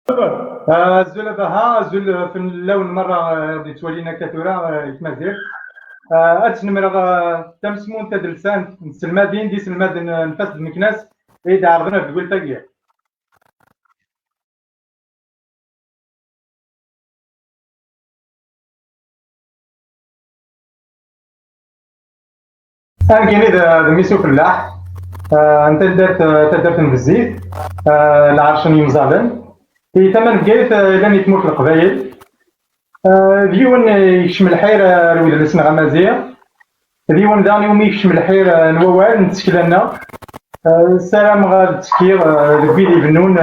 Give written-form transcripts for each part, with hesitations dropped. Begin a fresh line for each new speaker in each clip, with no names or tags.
زول بها زول في اللون مرة غادي تولينا كثورة يتمازيغ اتنمر تمسمون تدلسان نسلمادين دي سلماد نفس مكناس إيدا عرضنا تقول تاقيا كاين إذا ميسو فلاح أنت درت بالزيت العرشن يمزالن في ثمن بقيت لان يتموت القبايل ديون يكشم الحير الولد لسنا غمازية ديون داني يوم يكشم الحير نوال نتسكلنا السلام غاد تسكير البيدي بنون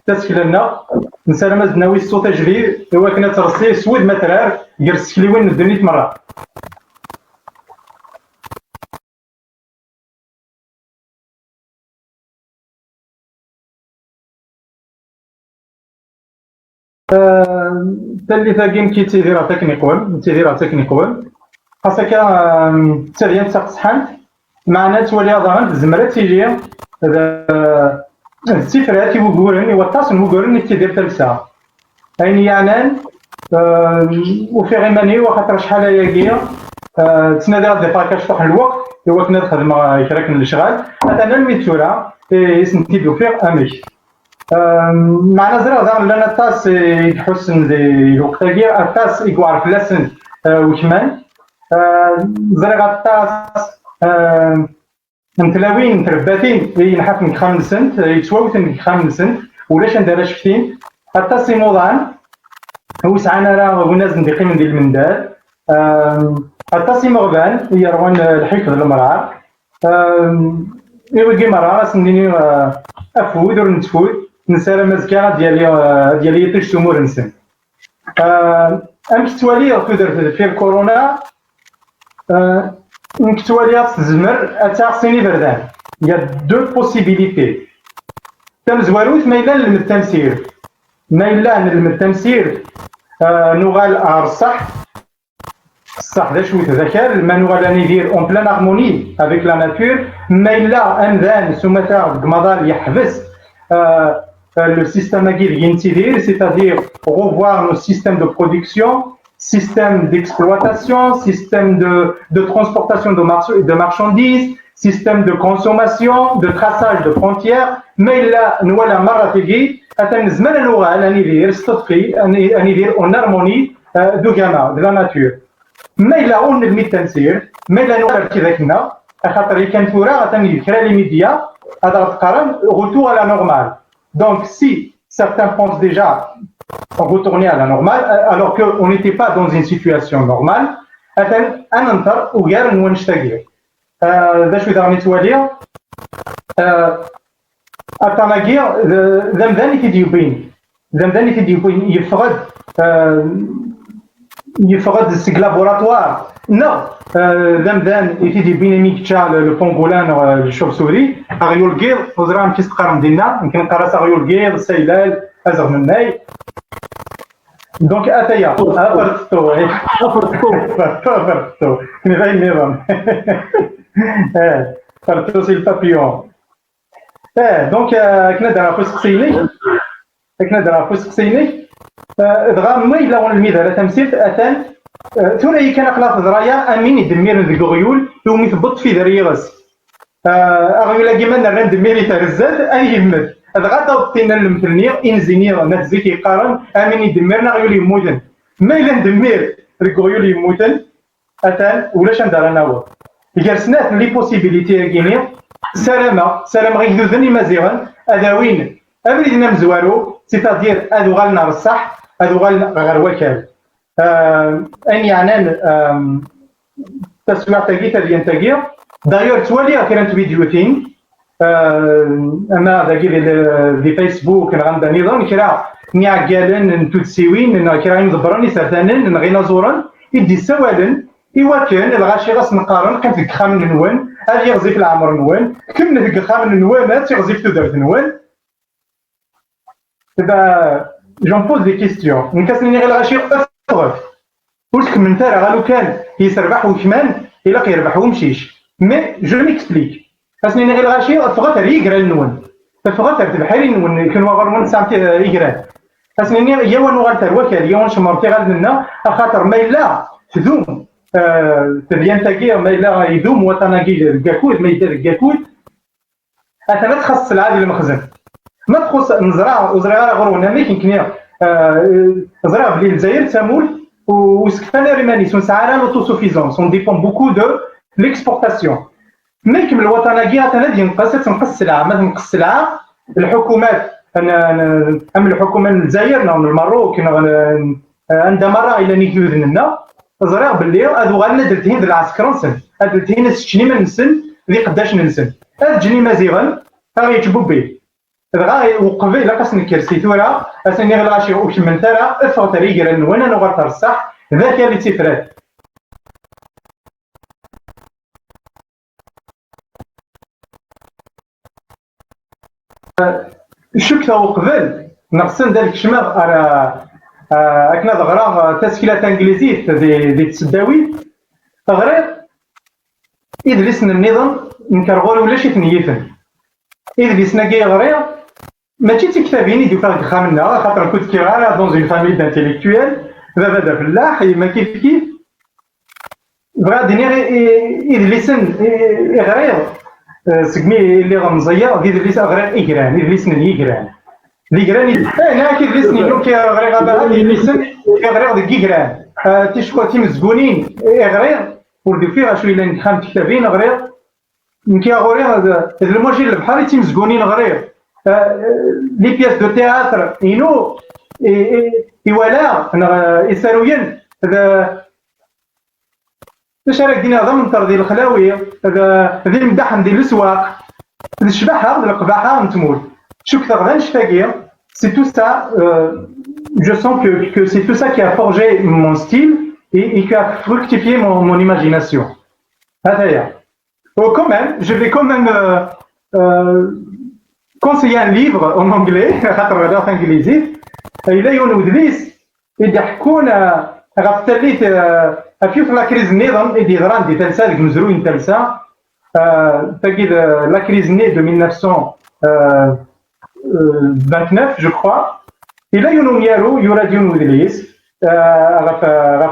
تسكلنا نسلم زناوي الصوت جديد هو كنا ترصي سود مترار يرس كليوين الدنيا مرة تالي ثاقين كي تيديرها تكنيكول خاصك تاليان تقصحانت معنا تولي ظهرت زمرات تيجي السفرات يوقورن يوطاس نوقورن تيدير تلسا أين يعنان وفي غيماني وخاطر شحال ياكيا تنادي غادي فاكاش طوح الوقت هو كنا نخدم كراك من الشغال مثلا الميتورا يسنتيدو فيه اميك معنا زرا لنا تاس يحسن دي الوقت كي تاس يقعر في لسن وكمان زرا تاس نتلاوين ترباتين ينحف من 5 سنت يتواوت من 5 سنت ولاش ندير كثين حتى سي موضان وسعنا راه وناس نديقي من ديال المنداد حتى سي مغبان يروان الحفظ المرعى يوجي مرة سنيني افود ور نتفود نسالى مزكا ديالي يطيش تمور نسن امك تودر في الكورونا نكتوالي تزمر اتاخسيني بردان يا دو بوسيبيليتي تمزواروت ما إلا للتمسير ما إلا للتمسير نوغال الصح الصح ذا شوية ذكر ما نوغال ندير اون بلان هارموني افيك لا ناتور ما إلا انذان سمتا قمضال يحبس le système agile c'est-à-dire revoir nos systèmes de production, système d'exploitation, système de transportation de marchandises, système de consommation, de traçage de frontières. Mais là, nous allons marquer un زمان الوغال أن يدير استطفي أن يدير en harmonie de gamma de la nature. ما إلا أون الميتانسير ما إلا نوغال كذا كنا خاطر كان فورا غتني يذكر لي ميديا هذا غتقارن retour à la normale. Donc si certains pensent déjà retourner à la normale alors qu'on n'était pas dans une situation normale, un انطر وغير نونشتاقير ذا شو داغ نتواليا الطناقير ذمذاني تيديوبين يفقد السك لابوراتوار نو ذمذان يتيديوبين ميكتشا لو بونغولان الشوف سوري اغيول كير وزرام كيس تقارن دينا يمكن نقراس اغيول كير السيلال ازغ من ناي دونك اتايا فرتو كني غاي النظام فرتو سي البابيون دونك كنا دارا فوس قصيني دغا ما إلا غون الميدان تمسيت أتان ثوري كان قلا تزرايا أمين يدمير ذي غيول يوم يثبط في ذريغس أغيولا كيما نرى ندمير يترزاد أي يمد دغا داوطينا المثلني إنزيني نتزيك يقارن أمين يدميرنا غيول يموتن ما إلا ندمير ذي غيول يموتن أتان ولاش ندار أنا هو جالسنا لي بوسيبيليتي كيني سلامة غير ذوذني مزيغن أداوين أبريدنا مزوارو سيتادير أدو غالنا بالصح أدو غالنا غير وكال أين يعنان تسمع تاقيتا ديال تاقيا دايور توالي كانت فيديوتين أما داكي دي فيسبوك نغندا نظام كرا نيعقالن نتوتسيوين كرا يمضبرن يسرتانن نغينا زورن يدي سوالن إواكن الغاشي غاس نقارن كان في خامن نوان هذا يغزي في العمر نوان كمنا في خامن نوان تيغزي في تودرت نوان j'en pose des questions. نكاسني غير غاشي أفغف قلت من ترى غالو كان يسربح وكمان إلا يربح ومشيش مي جو ميكسبليك خاصني غير غاشي أفغف يقرا النون أفغف بحالي النون كانوا غير من ساعة يقرا اسني هي ونغال تروكال هي ونشمرتي غال منا خاطر ما الا تذوم تبيان تاكي ما الا يذوم وطناكي الكاكود ما يدير الكاكود اثنا تخص العادي المخزن ما تخص نزرع وزرع غرونا ما يمكن زرع بلي الجزائر تمول وسكتنا ريمانيس ونسعى لوتوسوفيزونس اون ديبون بوكو دو ليكسبورتاسيون ما يكمل الوطناكي تنادي تنقص السلعه ما تنقص السلعه الحكومات أم الحكومة الجزائر نعم المروك عندما راه إلى نيكيوذ لنا زرع باللي هادو غالنا درتين العسكر نسن درتين الشنيمة نسن ذي قداش نسن هاد جني مزيغا غا يتبو بيه غا وقبل لا قاس نكرسي ثورا اسني غلا شي وكمل ترى افغ تريقرا وانا نغار ترصح ذاك اللي تفرات شكتا وقبل نقصن ذلك شمال أكنا ضغرا تسكيلات انجليزية دي تسداوي غير إدريسنا النظام نكرغول ولا شي ثنيتن إدريسنا كي غير ماشي تكتابيني ديو فاك خامنا خاطر كنت كيغالا دون اون فامي دانتيليكتويل بابا فلاح ما كيف كيف بغا ديني إدريسن غير سقمي اللي غمزيه في دليس غير إيكران دليس نيكران ليكران انا كيف دليس نيلو كي غير غابا دليسن كي غير ديك إيكران تيشكو تيمزقونين غير ولدو فيها شويه لان خام كتابين غير كي غوري هذا الموجي البحر تيمزقونين غير لي بياس دو تياتر ينو ولا يساروين باش راك دينا ضمن ديال الخلاوي هذا المدحن ديال الاسواق الشباحه القباحه نتمول شو كثر غير نشفاكيا سي تو سا je sens que c'est tout ça qui a forgé mon style et qui a fructifié mon imagination. Oh, quand même, je vais quand même conseiller un livre en anglais, il y a une ودليس يضحكونا غف تليت أفيوف لا كريز النظام اللي ضران دي تلسا ديك مزروين تلسا تاكيد لا كريز ني دو 1929 جو كخوا إلا يونو ميارو يورا ديون ودليس غف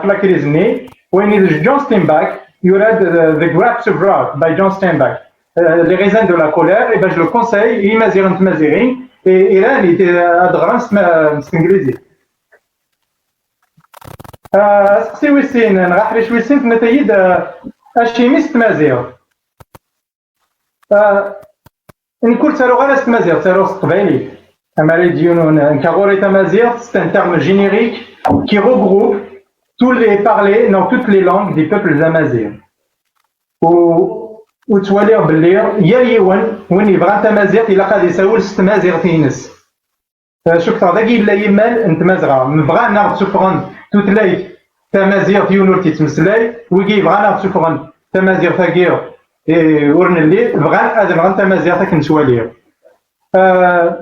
لا كريز ني وين جون ستينباك يورا The Grapes of Wrath by John Steinbeck Les raisins de la colère et ben je le conseille يمازيغ نتمازيغين إيران أدغران ستنجليزي سقسي ويسين نغحرش ويسين تنتايد اشيميس تمازيغ نكول تارو غالا تمازيغ تارو قبايلي اما ريديون نكاغوري تمازيغ c'est un terme générique qui regroupe tous les parlers dans toutes les langues des peuples amazirs وتوالي باللي يا يوان وين يبغى تمازيغ الا قاد يساول ست مازيغ تينس شوف داكي لا يمال نتمازغا نبغى ناخذ سفران توتلايت تمازيغ ديونور تيتمسلاي ويجي بغا ناخذ سفران تمازيغ تاكير ورن اللي بغا تمازيغ تاك نسوالير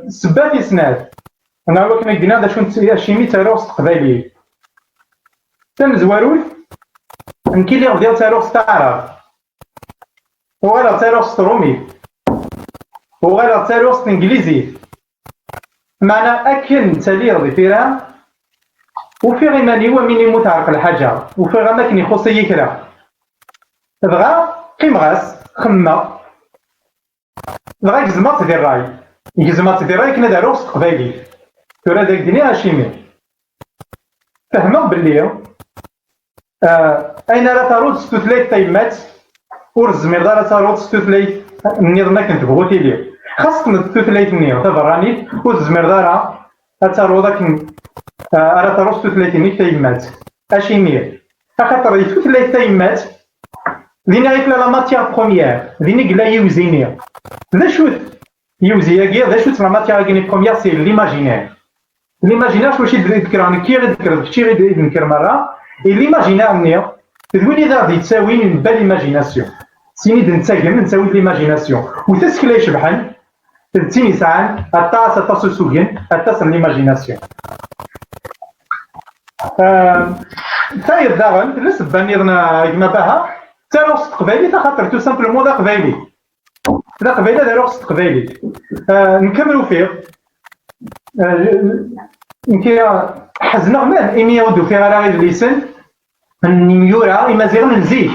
سبات يسناد انا هو كما قلنا دا شكون الشيمي تاروس قبايلي تمزواروت نكيلي غدير تاروس تعرف وغير تاروس رومي وغير تاروس انجليزي معنى أكن تالير فيران وفي غيماني هو من يموت عرق الحاجة وفي غماكن يخصي يكرا بغا قيم غاس خما بغا يجزمات في الراي يجزمات في الراي كنا داروس قبايلي تورا داك دنيا هاشيمي فهموا باللي أين راه تارود ستوثليت تايمات ورزمير دار تارود ستوثليت النظام كنت بغوتي ليه خاصك التوثليت نيو تبرانيت وتزمر دارا تارو داك راه تاروس توثليت تايمات اشي مير خاطر التوثليت تايمات دينا غير لا ماتيير بروميير دينا قلا يوزيني ذا شوت يوزياكي ذا شوت لا ماتيير كيني بروميير سي ليماجينير واش يذكر عن كي غير كي يذكر مره ليماجينير نيو تقولي ذا غادي تساوي بالإيماجيناسيون سيني نتساقم نساوي ليماجيناسيون وتسكلا يشبحن تنتيني ساعان أطاس السوقين أطاس ليماجيناسيون تاير داغن تلس بانيرنا كما باها تاروس قبايلي خاطر تو سامبلومون دا قبايلي دا قبايلي دا روس قبايلي نكملو فيه نكي حزنا ماه إمي ودو في غير الليسن نيورا إما زيغن نزيد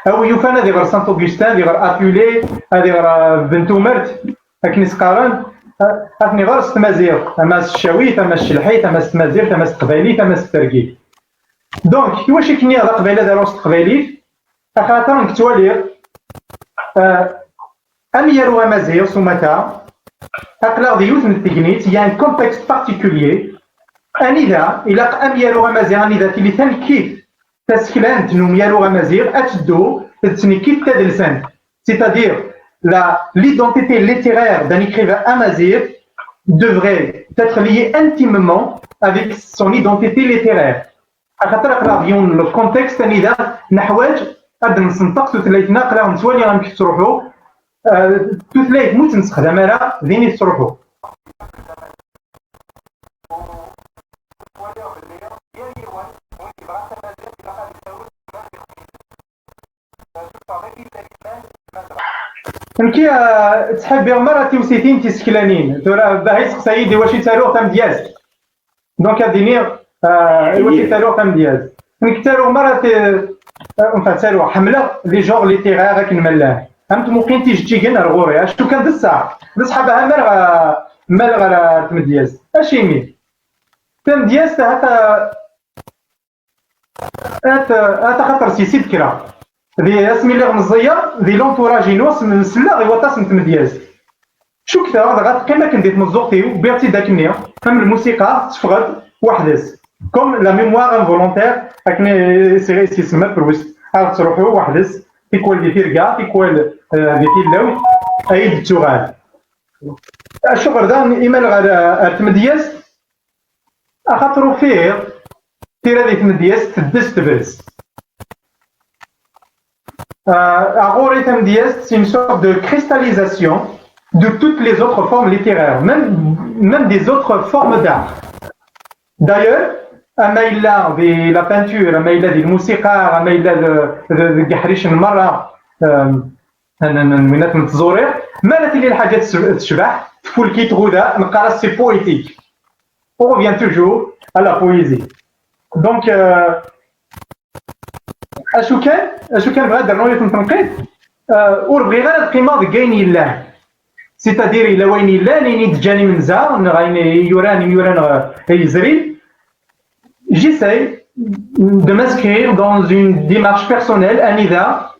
أو يوفانا دي غير سانت أوغسطان دي غير أبيولي هادي غير بنتو مرت أكني سقارن أكني غير ستمازيغ أما الشاويت أما الشلحيت أما ستمازيغ أما ستقبايليت أما سترقيت دونك واش كني هذا قبيله دارو ستقبايليت خاطر نكتوالي أمير ومازيغ سمتا أقلق ديوث من التقنيت يا ان كونتكست بارتيكوليي أنذا إلا أمير ومازيغ أنذا تلثان كيف تسكلانت نومير ومازيغ أتدو تسني كيف تدلسان c'est-à-dire l'identité littéraire d'un écrivain amazigh devrait être liée intimement avec son identité littéraire. Le contexte أنذا نحواج قد نسنطق تثليثنا قلا نتوالي غنمشي تروحو تثليث موت نستخدم راه ذيني تروحو نكي تحب مرة تيوسيتين تيسكلانين ترى باهي سقسايدي واش يتالو تام دياز دونك هاديني واش يتالو تام دياز نكتالو مرة enfin تالو حملة لي جور ليتيرير هاك نملاه فهمت ممكن تيجي تيجن رغوري شتو كان دسا بصحابها مال غير تمدياز اشي مي تمدياز هات خاطر سيسيد كرا ذي اسمي اللي غمزيه ذي لونتوراجينوس من سلا غي وطاس نتمدياز شو كثر غتلقى ما كندير مزوقتي بيرتي داك النية فهم الموسيقى تفقد وحدس كوم لا ميموار انفولونتير هاكني سيري سيسمى بروست تروحو وحدس تيكوال دي تيركا تيكوال دي تيلاوت ايد التوغال الشغل دا ايمال غير تمدياز اخاطرو فيه تيرا دي تمدياز تدس تبرز Agora Tmdiaz, c'est une sorte de cristallisation de toutes les autres formes littéraires, même des autres formes d'art. D'ailleurs, Amaïla de la peinture, Amaïla de la musique, Amaïla de Gahrish Mara, من تزورير مالت لي الحاجات تشبح تفول كي تغودا نقرا سي بويتيك on revient toujours à la poésie donc اشو كان بغا درنا لكم تنقيط وربغي غير القيمه ديال كاين يلاه سيتادير الا وين يلاه ليني تجاني من زا يوران يزري j'essaie de m'inscrire dans une démarche personnelle انذا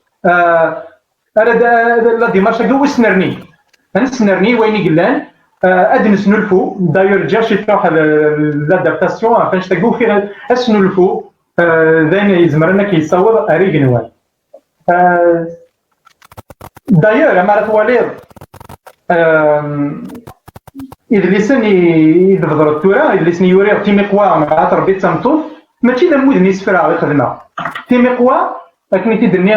لا ديمارش هكا وسنرني نسنرني وين قلان ادنس نلفو داير جا شي تروح لادابتاسيون فاش تلقاو فيه اسنلفو ذين يزمرنا كيصور اريق نوال داير اما توالير اذا لسان يدبر التورا اذا لسان يوري تيميقوا مع تربيت تمطوف ماشي ذا مود نيسفرا غير خدمه تيميقوا لكن تيدني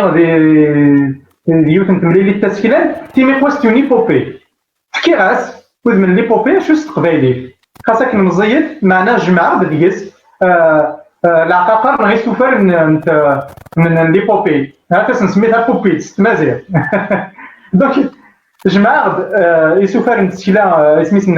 ديوت نتملي التسكيلات تيميقوا ستوني بوبي كيغاس ود من لي بوبي شو استقبالي خاصك نمزيد معنا جماعه بديس العقاقر غير سوفر من لي بوبي هكا سميتها بوبيت مازال دونك جماعه يسوفر نتسكيلا اسميت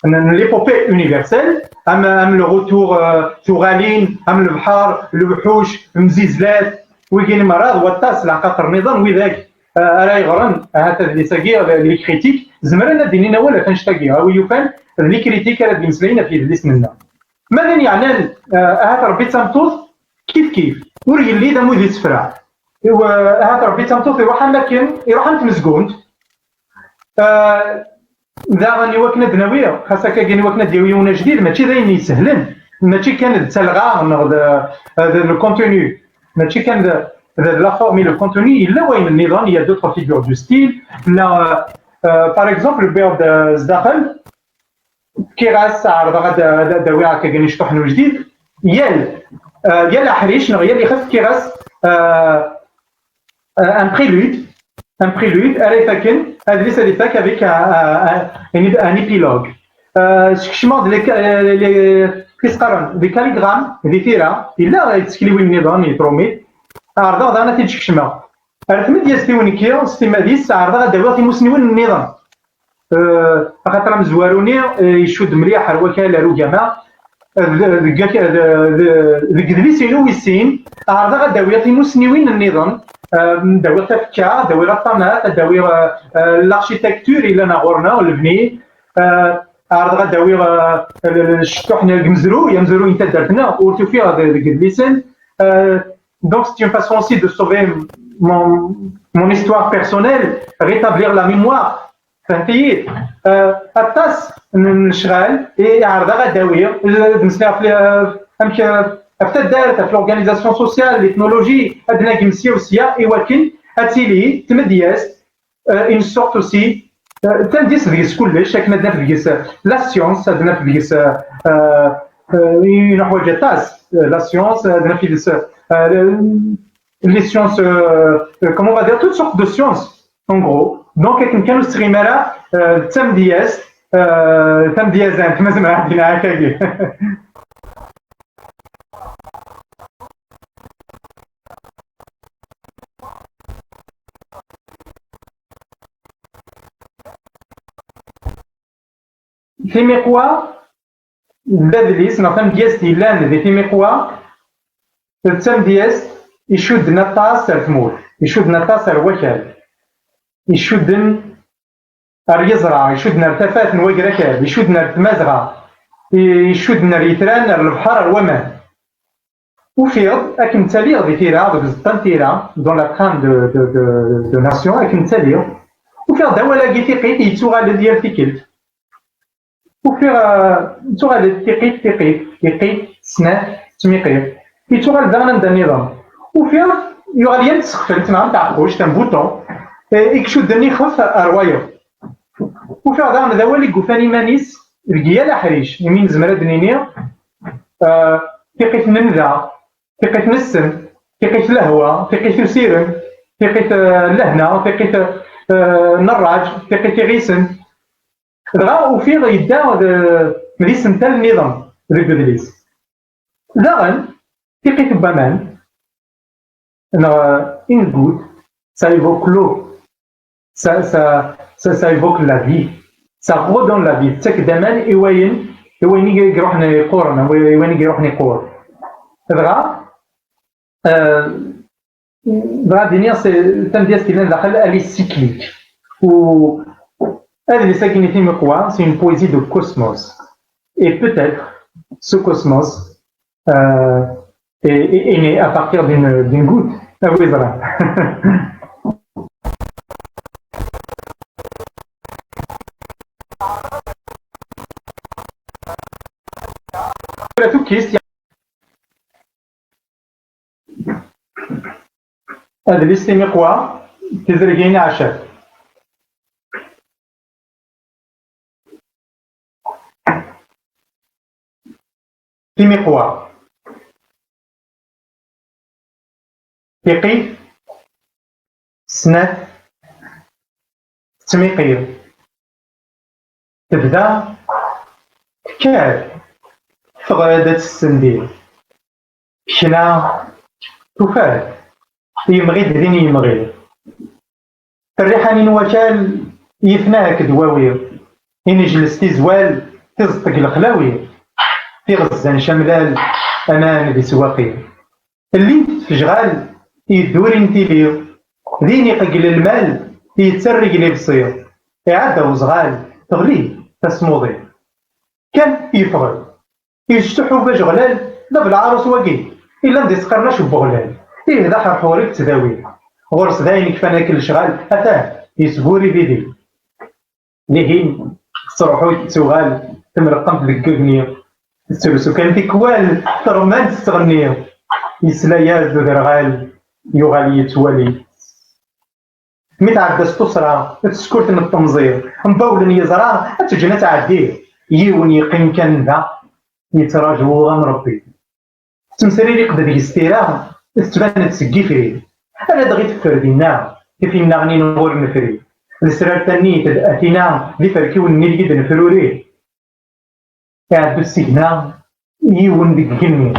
لي بوبي يونيفرسيل ام لو روتور ثغالين ام البحار الوحوش المزيزلات ويجيني مرض والطاس العقاقر النظام وذاك راه يغرن هذا اللي ساقي لي كريتيك زمرنا دينينا ولا كنشتاقي هو يوفان لي كريتيك راه بيمسلينا في اللي سمنا ماذا يعني هذا ربي تمطوط كيف وري اللي دا مودي تفرع هذا ربي تمطوط يروح لكن يروح انت مسكونت ذا غني وكنا دناويه خاصك كاين وكنا ديويونا جديد ماشي داين يسهلن ماشي كان تلغى لو كونتوني ماشي كان la forme et le contenu il là وين النظام il y a d'autres figures du style là par exemple بيرد زداخل كيراس عرض غدا داوي هكا كاين شطح جديد يا حريش يا اللي خف كيراس ان بريلود اري فاكن هذا اللي سالي فاك افيك ان ايبيلوج شكشمون لي كيسقرن دي كاليغرام دي ثيرا الا يتسكليو النظام يتروميت عرضا انا تيتشكشما رتم ديال ستيونيكيو ستيماديس عرضا داوي تيموسنيون النظام خاطر مزواروني يشد مليح الوكاله روكاما ذيك دليسينو ويسين عرض غداوي تيمو سنيوين النظام داوي تفكا داوي غطامات داوي الاركيتكتور الى ناغورنا والبني عرض غداوي الشطوح المزرو يا مزرو انت درتنا ورتو فيها ذيك دليسن donc c'est une façon aussi de sauver mon histoire personnelle, rétablir la mémoire. فهمتي الطاس نشغل عرضه غداويه نسمع في حتى دارت في لورغانيزاسيون سوسيال ليتنولوجي عندنا كمسيه وسيا ولكن هاتيلي تمدياس اون سورت اوسي تنديس ديس كلش كما عندنا في ديس لا سيونس عندنا في ديس اون حوايج طاس لا سيونس عندنا في ديس لي سيونس كومون فا دير توت سورت دو سيونس ان غرو دونك كانوا ستريمرا تمدياس تمديازان كما زعما عندنا هكاكي تيميقوا بادليس نعطيهم دياس تيلان دي تيميقوا تمدياس يشدنا طاس تمول يشدنا طاس الوكال يشدن يزرع يشدنا ارتفات نويقركاب يشدنا ارتمازغا يشدنا ريتران البحر الومان وفيض اكن تالي غادي تيرا دوك الزطان تيرا دون لا ترام دو ناسيون اكن تالي وفيض داولا كيتيقيت يتوغال ديال تيكلت وفيض توغال تيقيت سنة تميقيت يتوغال داغنا ندا النظام وفيض يغال ينسخفل تما متعقوش تم بوطون يكشدني خف اروايو وفي عضام ذا والي قفاني مانيس رجيال حريش يمين زمرد نيني تيقيت ننذا تيقيت نسن تيقيت لهوة تيقيت سيرن تيقيت لهنا تيقيت نراج تيقيت غيسن دغا وفي يدا مديسن تال النظام ذيك بدليس داغن تيقيت بامان إن جود ça évoque l'eau, ça évoque la vie, ça redonne la vie. تاك دمان إيوين يروح نقورنا وين يروح نقور. دغا دنيا تندياس كيلان داخل elle est cyclique. و هذه اللي ساكنين في مقوى c'est une poésie de cosmos. Et peut-être ce cosmos est né à partir d'une goutte. Ah oui, voilà. هذا اللي استمقوا تزرقين عشاء تمقوا تقي سنة تميقير تبدا كاد فغادة السندير كنا تفاد يمغيد ذين يمغيد الريحانين وكال يفناك دواوير إن جلستي زوال تزطق الخلاوي في غزان شملال أمان بسواقي اللي تفجغال يدور انتيليو ذين يققل المال يتسرق لي بصير إعادة وزغال تغلي تسموضي كان يفغل يشتحو باش غلال لا بالعروس واقي إلا ندي سقرناش بغلال إيه ذا حرحوريك تداوي غرس داين كفانا كل شغال أتاه يسبوري بيدي ليهين تصرحو يتسوغال تمرقم تلقبني السلسو كان تيكوال ترمان تستغني يسلاياز درغال يغالي يتوالي متعدس تصرى تسكرت من التمزير مباول يزرى تجينا تعديه يون يقيم كان ذا يتراجعو غام ربي تمسري لي قد يستيرا تبان تسقي فريد انا دغيت فردينا كيف يمنعني نغور نفري السرار تاني تدأتينا ذي فركيو النيل جدا نفروري قاعد بالسجنا يون ديك كلمي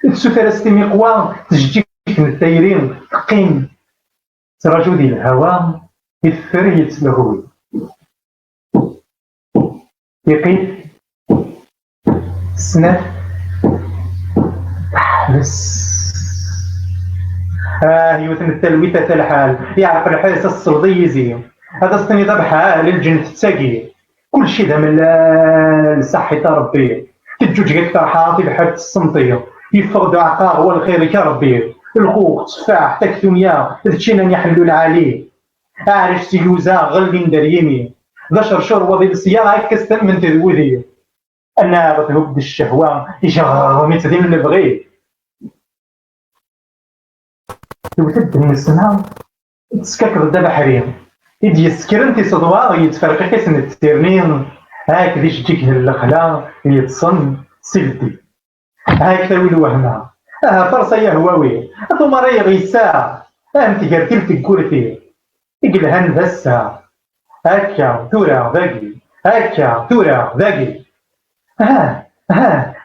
السفر استمقوا تجيك من التايرين تقيم تراجو ديال الهوا يثريت لهوي يقيت سنة بس يوثن التلويثة الحال يعرف الحاس الصلدي يزي هذا الصني ذبحها للجنة التاقي كل شيء ذا من الصحة ربي تجوج غير فرحة في بحال الصمتية يفقد عقار والخير كربي الخوخ تفاح تكتونيا ذتشينا يحلو العالي عارف سيوزا غلين دريمي ذا شرشور وضي السيارة كستن من تذوذي أنا بتهب الشهوة يشغل متدي من البغي توتد من السنة تسكاك ضد بحرين يدي السكرن تصدوا يتفرق كيسن التيرنين هاك ديش تجيك الخلا يتصن سلتي هاك تاوي الوهمة فرصة يا هواوي ثم راي غيسا انت قرتي تقولتي اقلهن بسا هكا تورا ذاكي هكا تورا ذاكي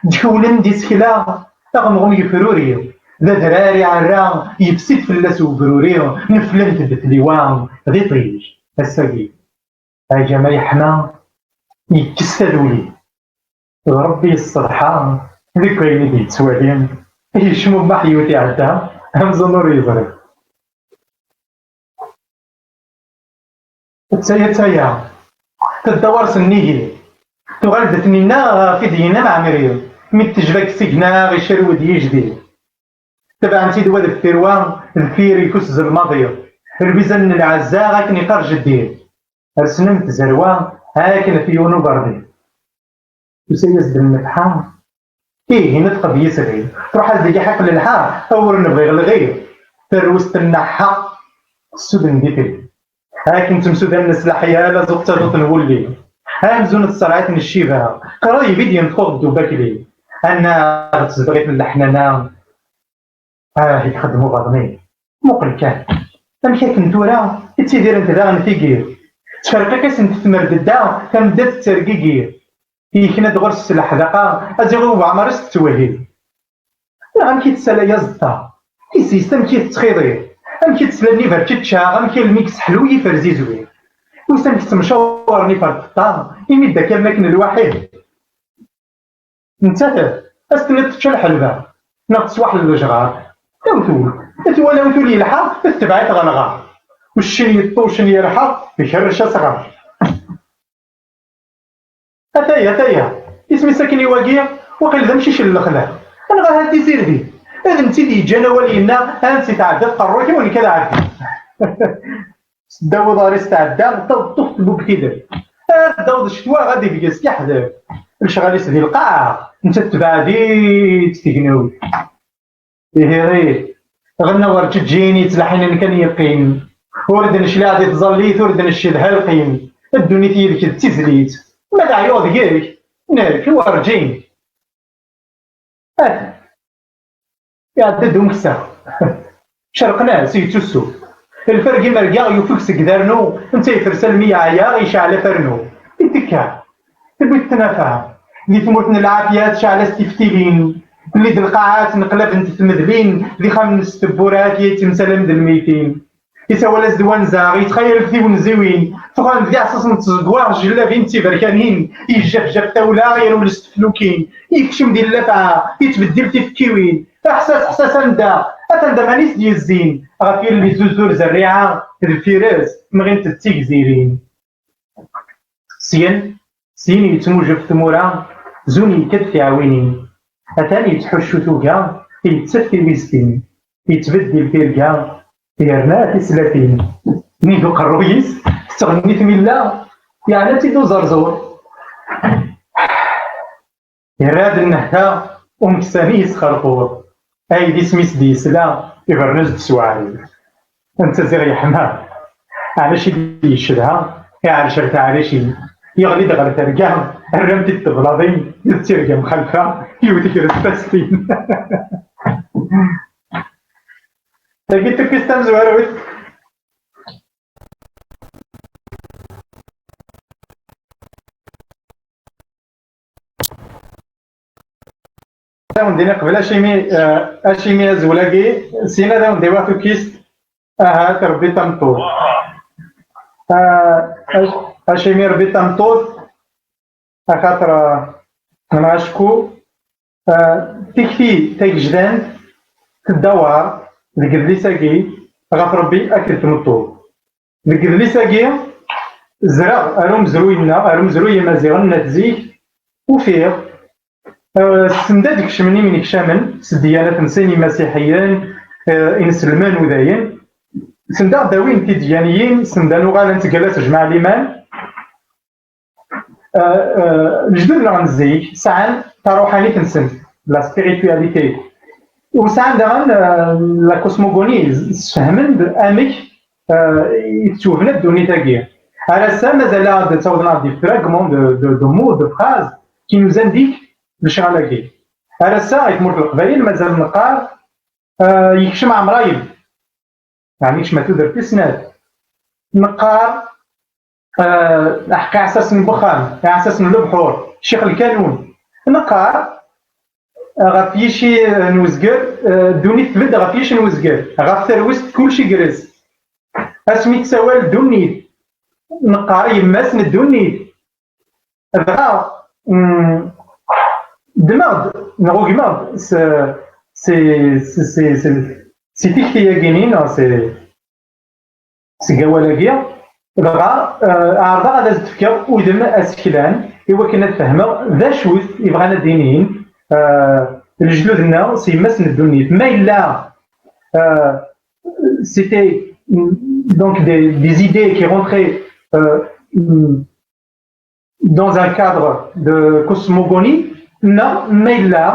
جولن دي سكلا رغم يفروري ذا دراري عرا يفسد فلاس وبروري نفلنت بتليوان ذي طيج الساقي هاجا ما يحمى يكستدولي ربي الصرحة ذيك وين دي تسوالين يشمو محيوتي عدا همزة نور يضرب تسايا تدور سنيجي تغلد تنينا في دينا مع مريم متجبك سجنا غي شرود يجدي تبع نتي دواد الثروان الفير يكوس الماضي البيزن العزاء غاك نقار جديد رسنمت زروان هاكن في يونو بردي وسيس بالمفحام هنا تقضي يسري تروح ازدقي حقل الحار اول نبغي الغير تروست النحا السودن ديتي هاكن تمسودان الناس الحياة لا زقتا دوت نولي هامزون الصرعات من الشيبة قرايب يدي نفوق الدوباكلي انا تزبغيت اللحنانا يخدموا غاضنين موقل كان امشي كنتورا تيدير انت ذا نفيكير تفرقك اسم تتمرد دا تمدات الترقيقير يكنا دغرس الحدقة ازيغو عمرس التوهيل ام كي تسالا يزطا كي سيستم كي تخيضي ام كي تسلاني فركي تشاغ ام كي الميكس حلو يفرزي زوين وسام كي تمشورني فرطا يمد داك الماكن الوحيد نتا استنى تشال حلبة ناقص واحد الجغار ولا وتولي الحق تتبعت غنغا والشني يطوشن يرحق يكرش صغار اتايا اسمي ساكن يواقيع وقيل ذا مشيش للخلا انا غا هادي سير دي هذا انت دي جانا ولينا انت تعدى قروكي ولي كذا عدي داو داري استعدى طفت بوكتيدر داو الشتوى غادي بياس يحذر الشغاليس ديال القاعه انت تبعدي تستغناوي إيه غنى ورد تجيني تلحين كان يقين ورد نشلي غادي تظليت ورد نشي القيم الدنيا تيدك تزليت ما دعيوض غيرك نارك ورجيني يعددهم كسا شرقنا سيتو السوق الفرق مرقا يفك سكدارنو انت يفرسل مية عيار يشعل فرنو يتكا تبي تنافع اللي تموتنا العافيات شعل استفتيلين اللي د القاعات نقلب انت تمذلين اللي خمس تبورات يتمثل مد الميتين يسوى لاز دوان زاغ يتخيل في ونزوين فغان ذي عصص نتزدوار جلابين تيبركانين يجف تاولا غير ولستفلوكين يكشم ديال اللفعة يتبدل تفكيوين احساس اندا اتندا مانيس ديال الزين غافير اللي زوزور زريعة الفراس مغين تتيكزيرين سين يتموجب ثمورا زوني يكد عوينين أتاني يتحشو توكا يتسفي ميستين يتبدل تيركا يرنا تسلاتين نيدو قرويس تغني ثميلا يعني تيدو زرزور يراد النهتا ومكساني يسخرطور أيدي سميس ديسلا يبرنز بسواري أنت زيغ يحمى علاش يشدها يعرش علاش يغلي دغل ترقام الرمتي التبلاضين يترقم خلفها يوتيك رسباستين لقيت كيستان زواروت دينا قبل اشيمي زولاكي سينا داون ديواتو كيست تربي تمطور اشيمي ربي تمطور خاطر نعشكو تكفي تجدان تدور الجليساكي غا تربي أكل تمطو الجليساكي زرع أروم زروينا أروم زروي مازيغن نتزيك وفيه سنداد كشمني من كشامن سديانات نسيني مسيحيين إنسلمان وذاين سندا داوين تيديانيين سندا نوغال نتقلاس جماع الإيمان الجدود اللي غنزيك ساعان تروحاني تنسن لا سبيريتواليتي وساعان داغن لا كوسموغوني فهمن بأمك يتشوفنا الدوني تاكي على سا مازال تعوضنا دي فراغمون دو مو دو فراز كي nous indique الشغالاكي على سا يتمر القبايل مازال نقار يكشم عمرايل يعني كش ما تدر في سناد نقار حكا عساس البخام عساس البحور شيخ الكانون نقار غافيشي نوزقر دوني تبد غافيشي نوزقر غاف ثروست كلشي قرز اسمي تسوال دوني نقار يماس ندوني دغا دماغ نغوغماغ سي تيكتيا كينين سي كوالاكيا دغا عرضا غادا تفكر ودم اسكلان ايوا كنا تفهموا ذا شوت يبغانا دينين الجلودنا سيماس ندوني ما الا سيتي donc des idées qui rentraient dans un cadre de cosmogonie non mais là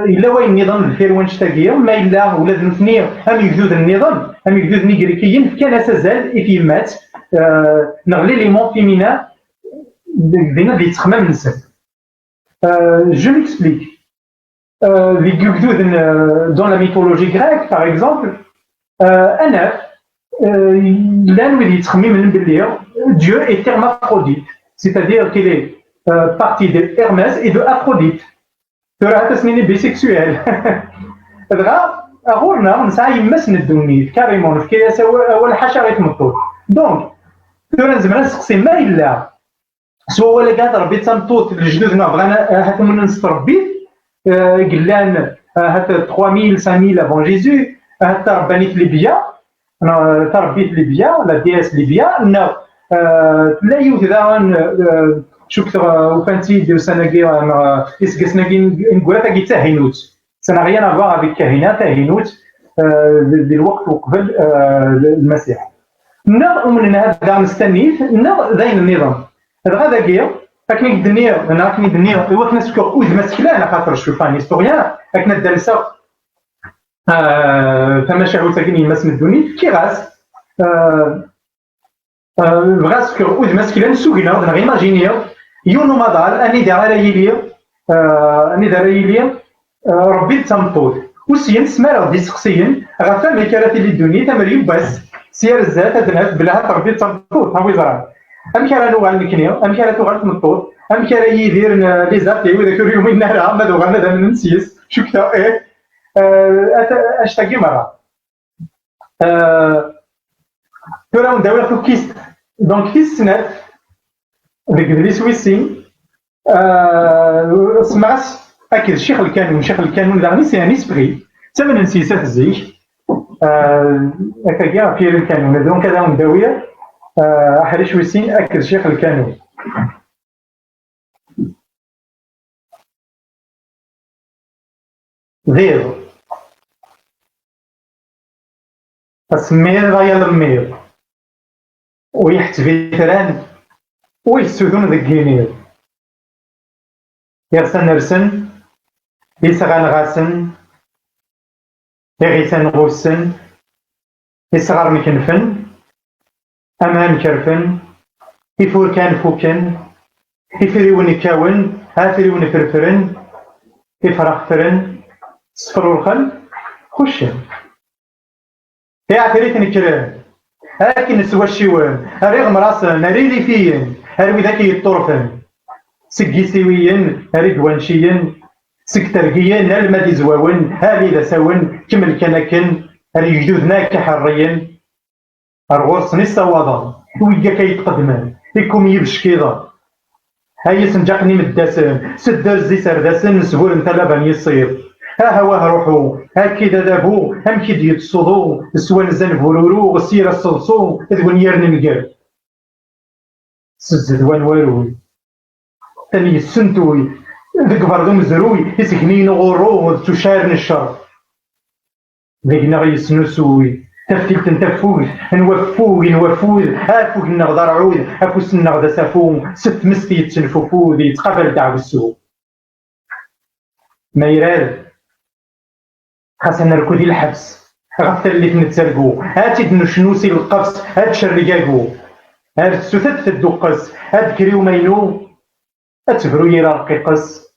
إلا وين النظام الفيروان شتاقية ما إلا ولاد نثنير أم يجدود النظام أم يجدود نيجريكيين كان سازال إفيمات نغلي لي مون فيمينا دينا دي تخمام نسل je m'explique les يجدود dans la mythologie grecque par exemple أنا لان ويدي يتخمم بلي Dieu est hermaphrodite c'est-à-dire qu'il est parti de Hermès et de Aphrodite ترى تسنيني بيسيكسوال دغا غورنا نسعى يماس ندوني كاريمون في كياس اول حاجه غيتمطو دونك ترى زعما نسقسي ما الا سوا ولا كاع ربي تنطوط لجدودنا بغانا هات من نستربي قلان هات 3000 5000 افون جيزو هات رباني في ليبيا انا تربيت ليبيا لا دياس ليبيا لا لا يوث شفت وفانتي ديال سناكي اسكسناكي نقولها تاكي تاهينوت سنا غيان افوار افيك كاهنه تاهينوت ديال الوقت وقبل المسيح نغ ومن هذا نستنيت نغ ذاين النظام هذا داكيا راكني الدنيا انا راكني الدنيا ايوا كنا سكور اود مسكلان خاطر شوف فاني هيستوريان راكنا دارسه تماشى وتاكني مسم الدوني كي غاس بغاس كور اود مسكلان سوقنا غير ايماجينيا يونو مدال اني دار يلي ربي تمطوط وسين سمار دي سقسيين غا فهم كراتي لي الدنيا تمرين بس سير الزات تنهف بلا ربي تمطوط ها ويزرا ام كان نوغال نكنيو ام كان توغال تمطوط ام كان يدير لي زابي وذاك اليومين نهار ما دوغالنا دا من نسيس شكتا ايه اشتاقي مره تراون داوله في كيست دونك كيست سنات ديك لي سويسي سمعت اكيد شيخ الكانون داغني سي ان اسبري ثمن نسيسات الزيك هكاكيا في الكانون دونك هذا مداويه احد شويسين اكيد شيخ الكانون غير السمير غير المير ويحتفي ثران ويسودون ذاك الجنير يرسن رسن يسغن غاسن يغيسن غوسن يصغر مكنفن امان كرفن يفور كان فوكن يفريون كاون هافريون فرفرن يفرح فرن صفر الخل خشن يا عفريت نكران لكن نسوى الشيوان هريغ مراسن هريلي فيين هروي ذاكي الطرفن سكيسيويين هريقوانشيين سكترقيين المادي زواون هالي ذا ساون كمل كناكن هري جدودنا كحريين الغوص نسا وضع ويجا كيتقدمان يكون يبش كيضا هاي سنجاقني مداسن سدر زي سرداسن سبور انت لابان يصير ها هواه روحو ها كيدا دابو هم كيد يتصدو السوان زان بورورو غسيرة الصلصو ذوان يرن مقر سزدوان واروي تاني يسنتوي ذيك بردو مزروي يسكنين غورو تشارن الشر ذيك نغي يسنسوي تفتيلت نتفوز نوفوز هافوك النغدر عود هافوس النغدا سافو ست مستي يتنفوفو ذي يتقبل دعو السوق ما يراد خاصنا نركو ديال الحبس غفر اللي تنتسرقو هاتي دنشنوسي القفص هاد شرقاقو هاد السوثات تدوقس هاد كريو ماينو هاد تبرو يرا رقيقس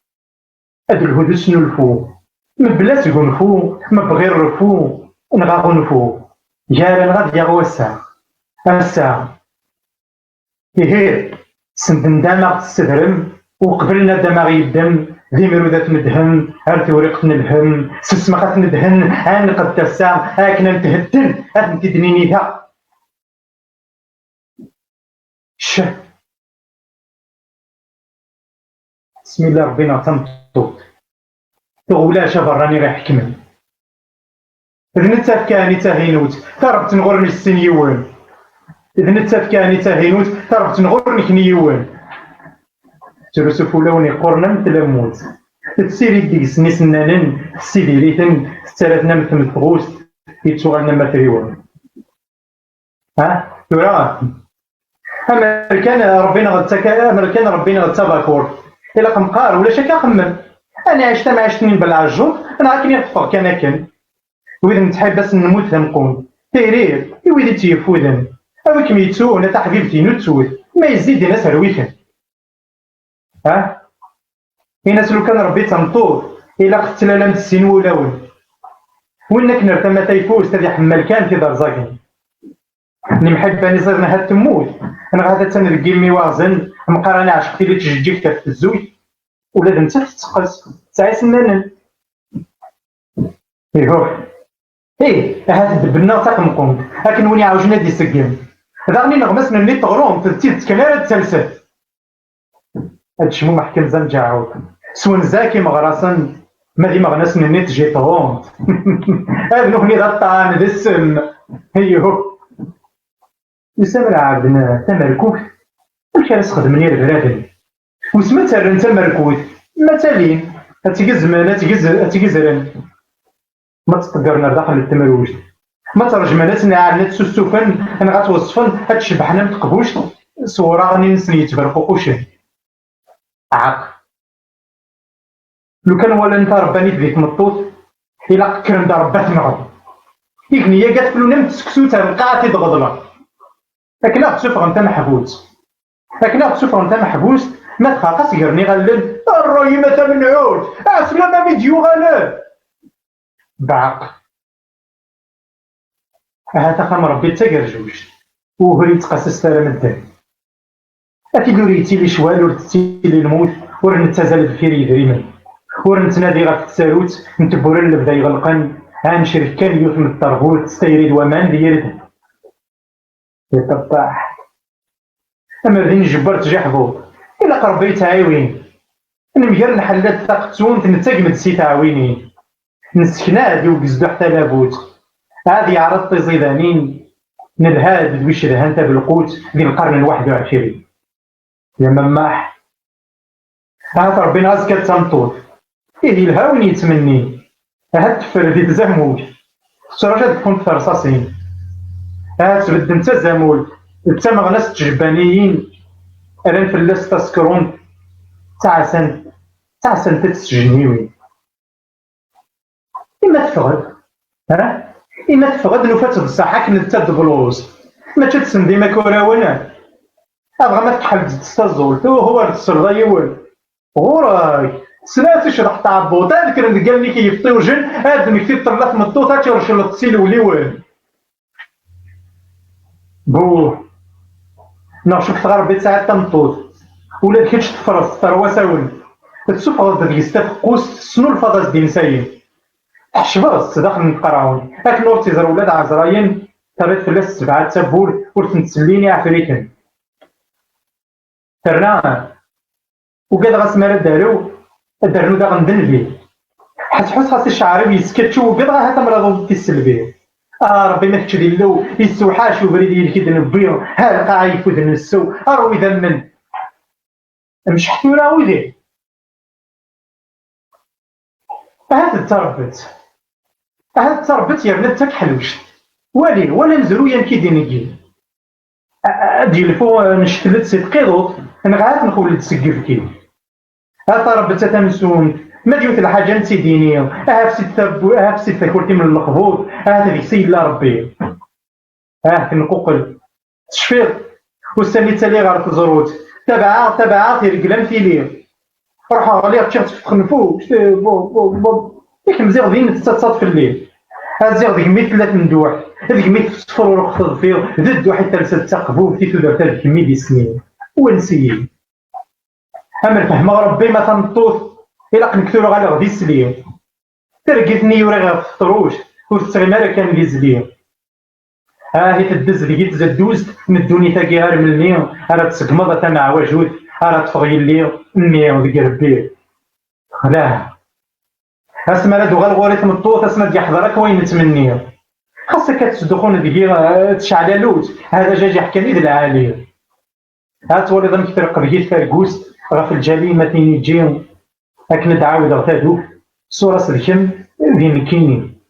هاد الهدوس نلفو مبلا تقنفو مبغير رفو نغا غنفو جارا غاد يغوى الساعة إيه سندن دامغ تستدرم وقبلنا دامغ يدم ذي مرودات مدهن هار توريقتنا الهم سسمخات ندهن هان قد ترسام هاكنا نتهدن هاد نتدنيني ذا بسم الله ربنا تنطوط تغولا شبراني غير حكمن إذا نتفكاني تاهينوت تربت نغرني السنيوان إذا نتفكاني تاهينوت تربت نغرني كنيوان ترسفو لوني قرنا تلموت تسيري ديك سنيس نانن سيديريتن ستالتنا مثل الغوست يتشغلنا ماتريوان ها ترى أمريكان ربنا غتاباكور إلا قمقار ولا شكا خمم أنا عشت مع 20 بالعجون أنا غاكني غطفق كان وإذا نتحب بس نموت ذنقون تيرير وإذا تيفوذن أو كميتو أنا تحبيبتي نتسوث ما يزيد ناس هرويكن ها الناس لو كان ربي تنطور إلا قتل لام السين ولاون وإنك نرتمى تيفوز تدي حمال كان في دار زاكن نمحب أني صرنا هاد تموت أنا غادا تنرقي ميوازن مقارنة عشقتي اللي تجيك تاف الزوج ولا انت تتقص ساعي سنانن ايوه هاد دبنا تاقمقوم لكن وني عاوجنا دي سقم داغني نغمسنا اللي تغروم تلتيت كنارة تسلسل هادشي مو محكم زنجا عاود سون زاكي مغراسن مادي مغناس نني تجي طغوم هاد نغني ذا الطعام ذا السم ايوه يسمى عبدنا تمركوك الكاس خدمني البلاد وسمت انت مركوت مثالين اتيقزرن ما تقدرنا داخل التمروج ما ترجمناتنا عنا تسوسوفن انا غتوصفن هاد شبحنا متقبوش صورة غني نسني يتبرقوقوشن عاق لو كان ولا انت رباني ديك مطوط الى كرم دا ربات نغض يكني يا قالت لنا متسكسوت القاعه تغضلك لكن تشوف انت محبوس ما تخاقص يرني غلل الرأي ما تمنعوش اسلام فيديو غلل بعق هذا خام ربي تاقرجوج وهري تقاسس ترى مدن اكيد ريتي لي شوال ورتي لي الموت ورنتزال الفيري دريمن ورنتنادي غا في التساروت نتبور اللي بدا يغلقن هنشرك كان يوث من الطربوت ستيريد ومان ديالد يطباح اما ذين جبرت جحبو إلا قربي تعاوين نمجر نحلات تاقتون تنتاقمد سي تعاوينين نسكناد وقزدو حتى لابوت هذه عرض زيدانين نبهاد دويش دهانتا بالقوت ذي القرن 21 يا مماح هات ربنا أزكى تنطوط إيه الهاون يتمني هات تفردي تزاموك سراجة تكون ترصاصين هات تبد انت زامول تسمغ ناس تجبانيين ألان فلاس تسكرون تعسن تتسجنيوين إما تفغد نفات بصحاك نتاد بلوز ما تتسن ديما كوراونا أبغى ما تحل تستازول هو السرضايول غوراي سلاسي شرح تعبوط هذاك اللي قال لي كيفطيو جن هاد مكتيب طلعت من الطوطة تيرشل التصيل وليوان بوه شفت غربي ساعات تنطوط ولا دكتش تفرص ترواساون تسوف غض يستفقوس سنو الفضاز دين ساين حشباص داخل نقراون هاك نور تيزر ولاد عزراين تابت فلاس 7 تابور ورث نتسليني عفريتن ترنا وقاد غاس مالا دارو دا غندن فيه حس خاص الشعري ويسكتشو وقاد غا هاتا مرضو تيسلبيه ربي ما تشدي اللو يسوحاش وبريد يلكيد نبيو ها القاع يفوت نسو اروي ذا من مش حتورا ويدي هاد تربت يا بنات تكحلوش ولا نزلو ينكي دينيكي ديال فوق نشتلت سيت قيضوط نغات نخول تسقف كي تربت تمسون ما ديوت الحاجه نتي دينيه في سيت تاكلتي من الخبوط هذيك سيلا ربي كنقوقل تشفيط وسامي تالي غير تزروت تبعا تيرقلام تيلي روح غالي تخنفو ياك مزيغ دين تتصاد في الليل هازيغ ديك ميت ثلاث ندوح هذيك ميت تصفر ورخص فيه ذدو حتى لسات تقبو في تودر تلك ميدي سنين ونسيين أما فهم ربي ما تنطوط إلا قنكتورو على غدي سليم ترقيتني ورا غير فطروش وتستغمال كان ليزليم هي تدز ديك تزدوز من الدنيا تاكي هار من المية راه تسقمض مع وجود راه تفغي اللي المية وديك ربي خلاه اسما هادو غير الغوريثم الطوط اسما ديال حضرك وين نتمنيه خاصك تدخل ديك تشعلالوت هذا جاجي حكاني د العالي تولي ضمك فرق ديك فرقوست غا في الجليمه تيجيو هاك ندعاود غتادو صورة الكم ذي كيني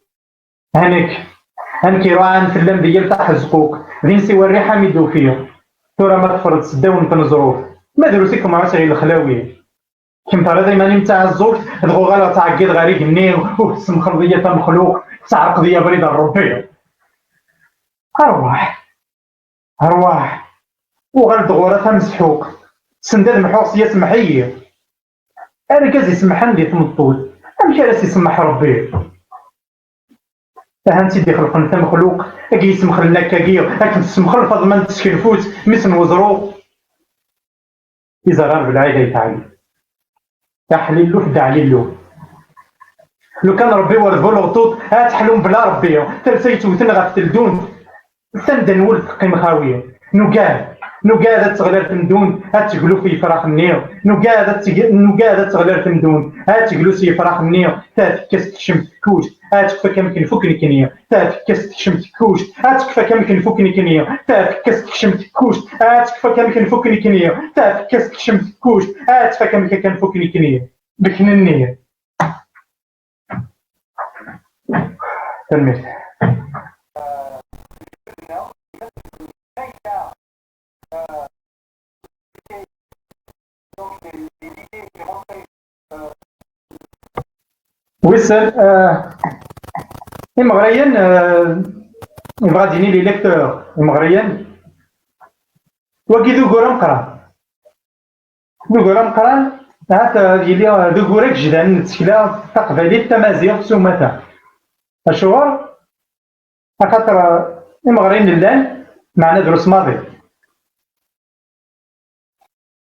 هانك يروعان في اللم ديال تاع حزقوك ذين سوى الريحه ميدو فيه تورا ما تفرض سداون تنظروف ما دروسيكم مع غير الخلاوي كم ترى دايما نتاع الزوج دغو غالا تعقد غريق النيو وسم خرضيه مخلوق تعرق ديا بريد الربيع ارواح وغال دغورة مسحوق سنداد محوص يسمحيه اركز يسمحن لي تمطول امشي راس يسمح ربي هانتي دي خلق انت مخلوق اكي يسمخ لك كاكيو هاك تسمخ الفضمان تسكنفوت مثل وزرو اذا غار بالعيده يتعلم تحليل له فدع ليلو لو كان ربي ورثو الغطوط تحلم بلا ربي تلسيتو تنغف تلدون تندن ولد قيم خاويه نقاد تغلر تمدون تقلو في فراخ النيو نقاد تغلر تمدون تقلو في فراخ النيو تكس تشم كوش تكفى كم كنفكني كنيو تكس تشم كوش تكفى كم كنفكني كنيو تكس تشم كوش تكفى كم كنفكني كنيو تكس تشم كوش تكفى كم كنفكني كنيو بكنني تلميذ ويسال المغريان يبغى ديني لي ليكتور المغريان وكي ذو قران قران هات يلي ذو قراك جدان نتكلا تقبالي التمازيغ سومتا الشغل خاطر المغريان اللان معنا دروس ماضي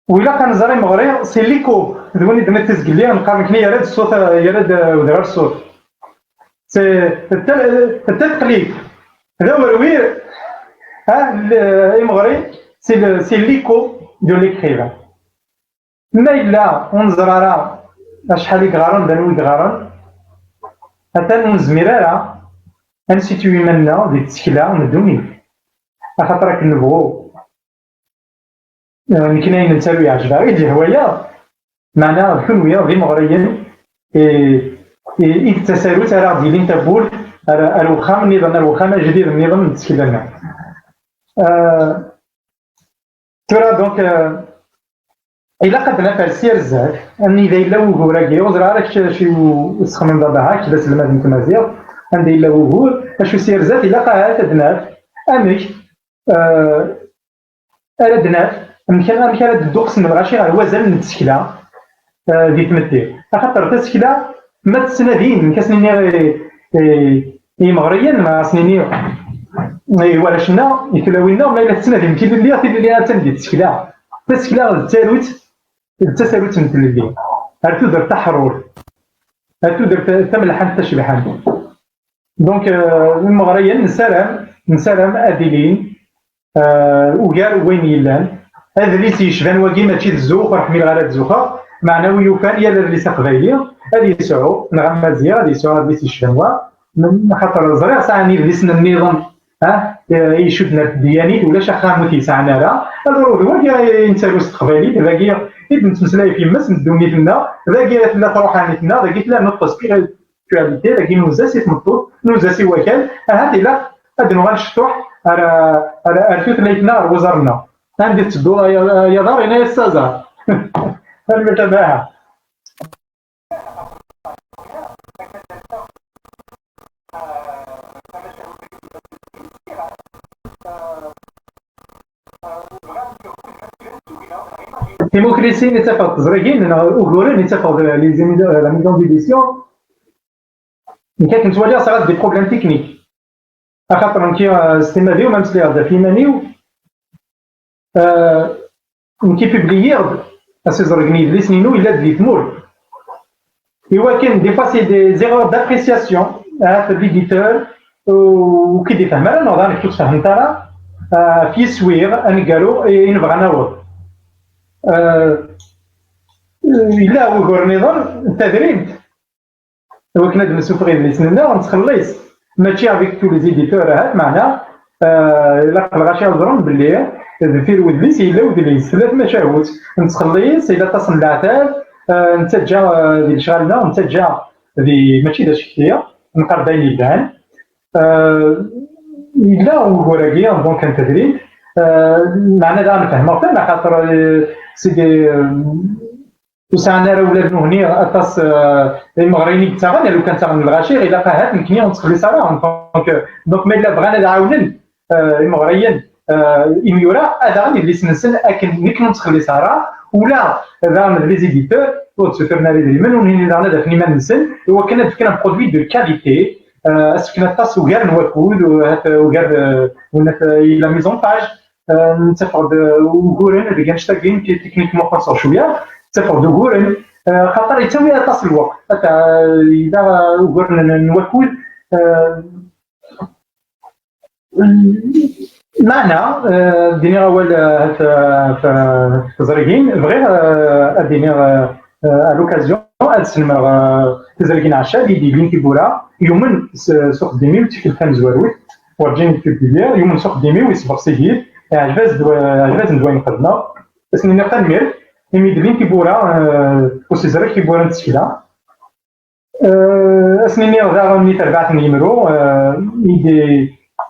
وإلا كان زاري مغري سيليكو دوني دمت تسقلي نقارن كني يرد الصوت يرد ودرار الصوت التقليد هذا مروي المغري سيليكو دو ليكريفان ما إلا ونزرارا شحال يقارن دانو يقارن حتى نزميرارا نسيتوي منا ديك التسكلا ندوني خاطر كنبغو كاين نتالو يعجبها غير الهوايه معنا كنويا غير مغريين التسالوت راه ديالين تبول الوخام نظام الوخام جديد النظام نتكلم ترى دونك الا قدنا فالسير زاف اني اذا الا وهو راكي وزرا راك شي سخمن دابا هاك باش الماد متمازيغ عندي الا وهو اش سير زاف الا قاعد تدناف امك اردناف أمكان الدوقس نبغاشي غير وزن التسكلا دي تمدي خاطر التسكلا ما تسنادين كاسنيني مغريين ما سنيني ولا شنا يتلاوينا ما الا تسنادين كي اللي تندي التسكلا التسالوت مثل اللي هاتو در تحرور هاتو در تملحان تشبحان دونك المغريين نسلام ادلين وكار وين يلان هذا اللي يشبان واقي ماشي الزوق رحمي غير الزوخه معنوي يوفان يا اللي قبايلي هذه يسعو نغم مزيان هذه يسعو هذه يشبان من خاطر زريع ساعني اللي سن النظام يشدنا الديانيت ولا شخامو تيسعنا راه الرول هو ينتالو استقبالي باقي نتمسلاي في مس ندوميتنا باقي لا روحانيتنا باقي لا نوتر سبيريتواليتي باقي نوزاسي تمطوط نوزاسي وكال هادي لا هادي نغال الشطوح على الفيت ليتنا وزارنا عندي تدو يا دار هنا السازار المتابعه démocratie نتفق تزرقين وغورين نتفق لا ميزون ديديسيون كانت نتولي صارت دي بروبليم تكنيك خاطر كي ستيمافيو ميم سلي في مانيو كي بوبليير اسي زرقني لي سنينو الا دليت مور ايوا كاين دي فوا سي دي زيرور دابريسياسيون هذا ليديتور وكي يفهم انا نظن كي تفهم انت في سوير انقالو ينبغى نعوض إلا هو يقول نظام التدريب هو كنا نسوفغي اللي سننا ونتخلص ماشي افيك تو لي زيديتور هاد معنا إلا قلغاشي عذرون باللي في الودليس إلا ودليس ثلاث مشاهد نتخلص إلا تصل العتاب نتجا ديال شغالنا ونتجا دي ماشي داك الشيء نقربين يبان إلا هو كوراكي دونك كان تدريب معنا دا نفهمو فينا خاطر سيدي وسعنا راه ولاد هني اطاس المغربي تاعنا لو كان تاع الغاشير الا قاهات نكني ونتخلي صراحه دونك ملي بغينا نعاونن المغربيين يميورا هذا غادي اللي سنسن اكن نكنو نتخلي صراحه ولا هذا لي زيديتور وتسفرنا لي ديما وني دارنا دافني ما ننسن هو كان فكنا برودوي دو كاليتي اسكنا طاس وكار نواكل وكار لا ميزون باج نتفق وكورن اللي كنشتاقين كي تكنيك مقصر شويه تفق وكورن خاطر يتساوي طاس الوقت اذا وكورن نواكل معنا ديني اول في زريقين بغير اديني لوكازيون اسمر تزريقين عشا دي بين كيبورا يومن سوق ديمي وتكلفان زواروي ورجيني كيبير يومن سوق ديمي ويصبر سيدي عجباز ندوي نقدنا اسمي نقدر مير يميدلين كيبورا وسيزرا كيبورا نتسكلا اسمي نير غا تربعت نيمرو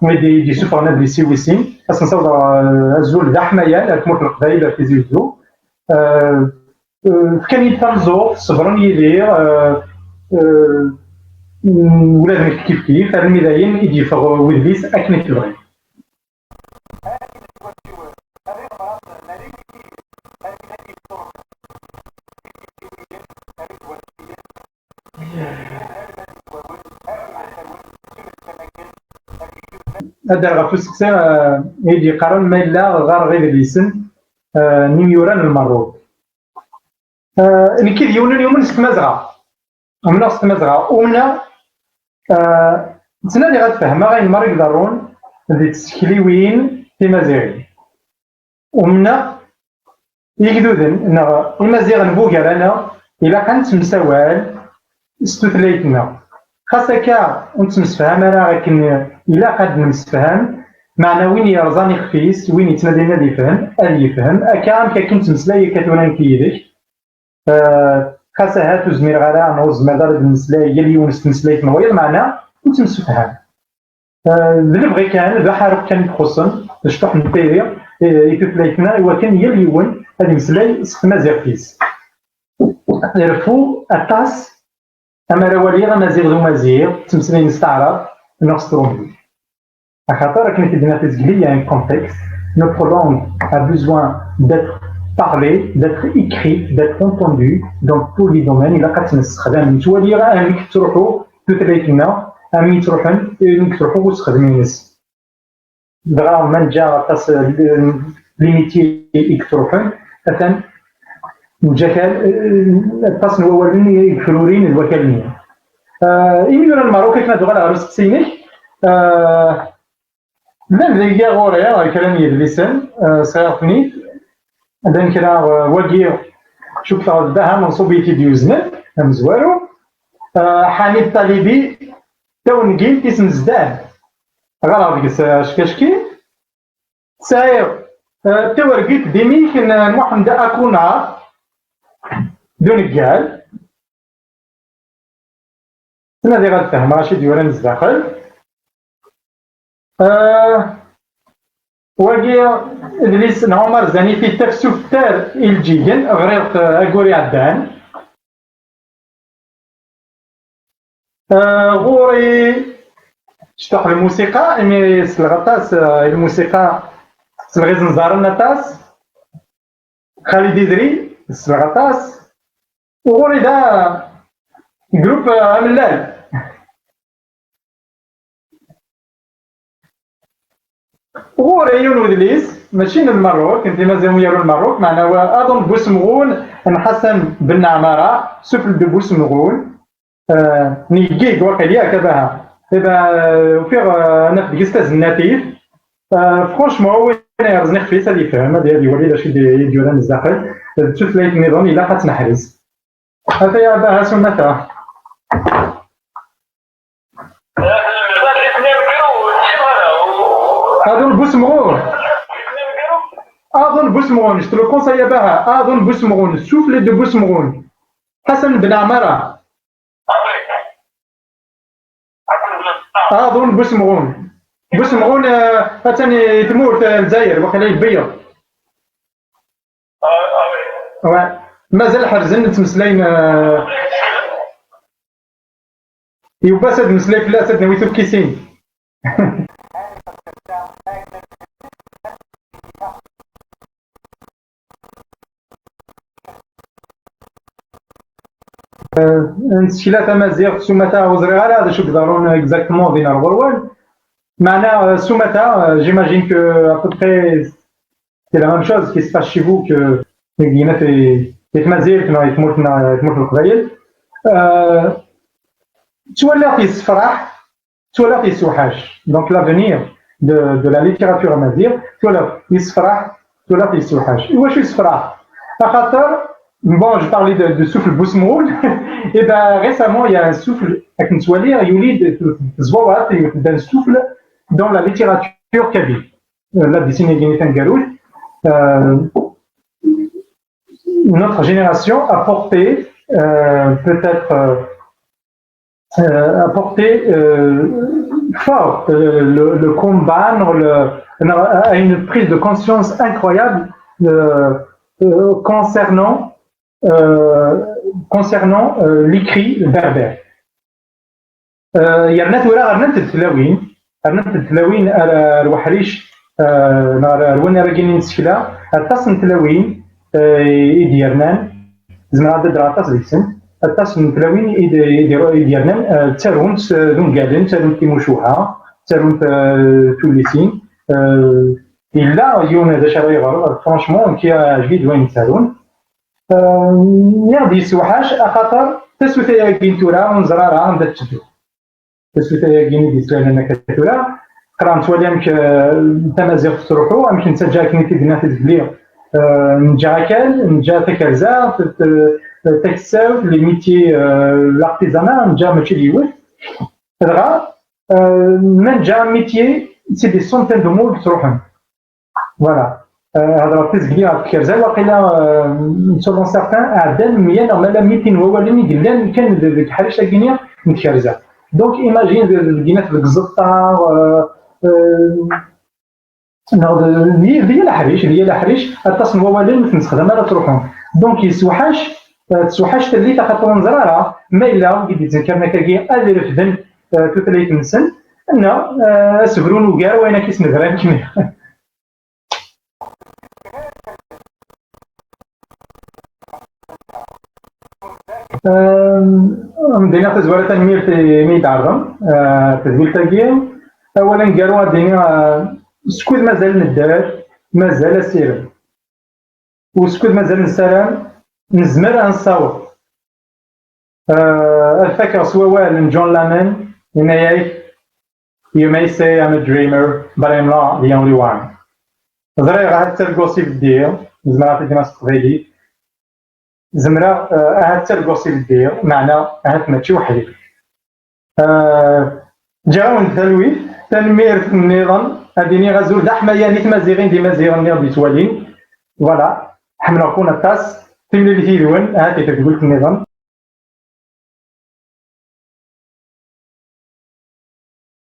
يدي سوفرنا بلي سيويسين اسنصور الزول ذا حمايا تموت القبايل في زيدو كان يتنزو صبرن يدير ولازم كيف هاد الميداين يجي فغ ويدليس اكن تبغي هذا غا فسكسي يجي قرن ما لا غير غير الاسم نيميوران المروك نكيد يومن ستمازغا ومنا ستمازغا ومنا تسنى اللي غتفهم غاين مريض ضرون ذي تسكليوين في مزيغي ومنا يقدودن المزيغ نبوغا لنا إلا كانت مساوال ستوثليتنا خاصك ونتمسفهم انا لكن الا قد نمسفهم معنا وين يرزاني خفيس وين يتنادينا اللي يفهم اللي يفهم اكام كنت مسلاي كتونا كيدك خاصها تزمير غالا نوز مدار المسلاي يلي ونس مسلاي نوير معنا ونتمسفهم اللي بغي كان ذا حارق كان يخصن شطح نتيري يتفليتنا وكان يلي ون هذه مسلاي ستمازيغ فيس يرفو الطاس أما روالي مازيغ ذو مازيغ تمسلين نستعرض نغسطرون خاطر راكنا كيدينا في زكلي un contexte. Notre langue a besoin d'être parlée, d'être écrite, d'être entendue dans tous les domaines. إلا قد نستخدم نتولي راه أميك تروحو تثليتنا أمي تروحن أميك تروحو وتخدمين ناس دغا من جا طاس ليميتي إيك تروحن مثلا وجاكال التصل هو ولني الفلورين الوكالين إيميون الماروكي كنا دوغا على رسك سينيك من ذي غوريا كلام يدلسن صياطني هذا كرا واقي شوف داها منصوبيتي ديوزنت مزوارو حميد طالبي تو نقيل تيسن زدان غلط شكاشكي ساير تو رقيت ديميك نروح نبدا اكونا دون قال انا اللي غنفهم ماشي ديوران الزداخل واقي ادريس نعمر زاني في تفسفتار الجيجن غريق اقوري عدان غوري شتوق الموسيقى امي سلغطاس الموسيقى سلغيز نزارنا تاس خالد يدري سلغطاس وغوري دا جروب ملال غوري يون ودليس ماشي من المروك انت مازال ويا المروك معنا اظن بوسمغون نحسن بن عماره سفل دو بوسمغون نيجيك واقيلا كباها دابا فيغ انا في ديستاز الناتيف فرونشمون وين يرزني خفيس اللي يفهم هذه وليده شي ديال الزاخل تشوف ليك النظام الا خاتنحرز هذا يا باها سمتها اظن بوسمغون شتو كونساي باها اظن بوسمغون شوف لي دو بوسمغون حسن بن عماره اظن بوسمغون ثاني تمور الجزائر وقيلا يبيض مازال حرزن نتمسلاين يوبا ساد مسلاي فلا ساد نويتو بكيسين نسكيلات امازيغ سومتا وزريغالا هذا شو قدرون اكزاكتومون دينا الغروال معنا سومتا جيماجين كو ابوبخي سي لا ميم شوز كي سباس شي فو كو كينا في تمازيغ كنا يتموت القبايل تولى يسفرح تولى يسوحاش دونك لافونير دو لا ليتيراتور امازيغ تولى يسفرح تولى يسوحاش واش يسفرح خاطر bon, je parlais de souffle Bousmoul. Et ben récemment, il y a un souffle avec une soirée, d'un souffle dans la littérature kabyle. Là, dessiné Guinéen Garoul. Notre génération a porté peut-être fort le combattre à une prise de conscience incroyable concernant l'écrit berbère. يرنات ولا غرنات التلاوين على الوحريش رونا راكين نسكلا التصن تلاوين يديرنان زعما هذا دراطاس ديسن التصن تلاوين يديرنان تارون دون قالن تارون كيموشوها تارون توليسين إلا يوم هذا شراي غرب فرانشمون كي عجبي وين تارون يغدي يسوحاش خاطر تسويتها كينتورا ونزرارها نبدا تشدو تسويتها كيني ديسلان انا كتورا قرا نتولي امك تمازيغ تروحو امك انت جا كني تدنا تدبلي نجا كال نجا تكرزا تكساو لي ميتي لارتيزانا نجا ماشي ليوت دغا من جا ميتي سي دي سونتين دو مول تروحهم فوالا هضره تسقيا كرزا واقيلا سولون سارتان عدان 100 ولا 200 هو اللي قلنا كان ديك الحريش كينيا متكرزا دونك ايماجين لقينا في القزطه هي الحريش اتصل هو اللي نستخدم على تروحهم دونك يسوحاش تلي تخاطر نزرارها ما الا قد تذكرنا كاكي اللي رفدن توتليت نسن ان اسفرون وكار وين كيسن غران كيما مدينة تزوارة ميد عرضم تزويل تاقية أولا قالوا دينا سكوت مازال ندار مازال سير وسكوت مازال نسلام نزمر نصاوب الفكرة سوال جون لامان هنايا You may say I'm a dreamer but I'm not the only one. ضريغ هاد تلقوسي في الدير زمرا تدينا تقبيلي زمرا أهات ترقصي الدير معنى أهات ماشي وحدي جاون تلوي تنمير في النظام أديني غزول دا حماية نيت مازيغين دي مازيغين نيض يتوالين فوالا حمنا كون التاس تملي اللي تيدون هاتي تقول النظام